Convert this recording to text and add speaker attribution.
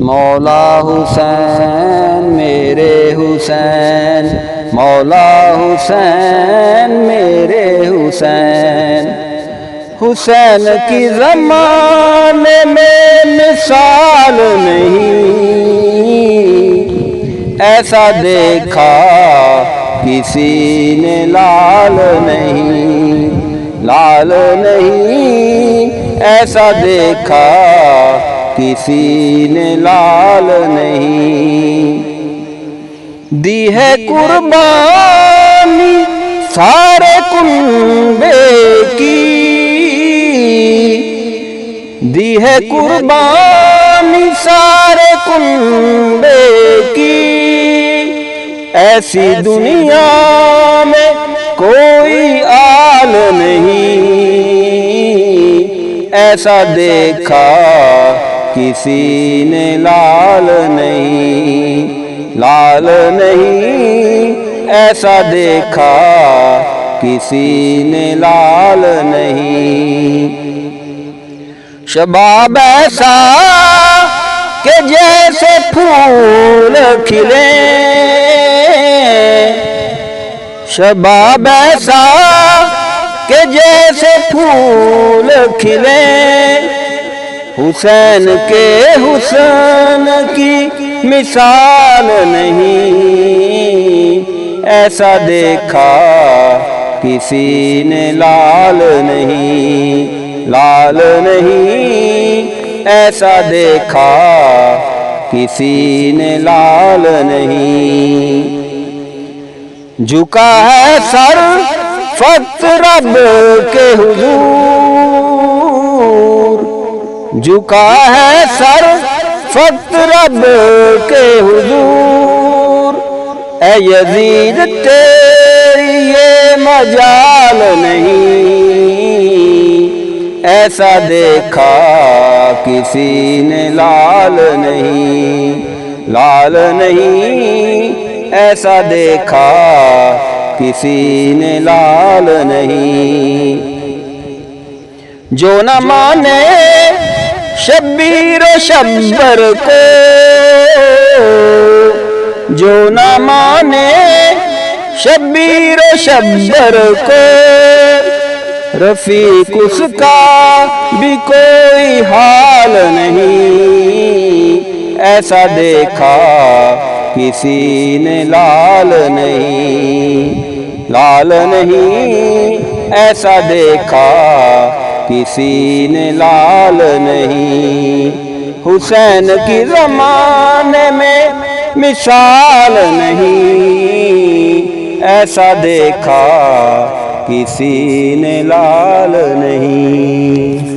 Speaker 1: مولا حسین میرے حسین، مولا حسین میرے حسین، حسین کی زمانے میں مثال نہیں، ایسا دیکھا کسی نے لال نہیں، لال نہیں، ایسا دیکھا کسی نے لال نہیں۔ دی ہے قربانی سارے کنبے کی، دی ہے قربانی سارے کنبے کی، ایسی دنیا میں کوئی آل نہیں، ایسا دیکھا کسی نے لال نہیں، لال نہیں، ایسا دیکھا کسی نے لال نہیں۔ شباب ایسا کہ جیسے پھول کھلے، شباب ایسا کہ جیسے پھول کھلے، حسین کے حسن کی مثال نہیں، ایسا دیکھا کسی نے لال نہیں، لال نہیں، ایسا دیکھا کسی نے لال نہیں۔ جھکا ہے سر فقط رب کے حضور، جھکا ہے سر فقط رب کے حضور، اے یزید تیری یہ مجال نہیں، ایسا دیکھا کسی نے لال نہیں، لال نہیں، ایسا دیکھا کسی نے لال نہیں۔ جو نہ مانے شبیر و شبر کو، جو نہ مانے شبیر و شبر کو، رفیق اس کا بھی کوئی حال نہیں، ایسا دیکھا کسی نے لال نہیں، لال نہیں، ایسا دیکھا کسی نے لال نہیں۔ حسین کی زمانے میں مثال نہیں، ایسا دیکھا کسی نے لال نہیں۔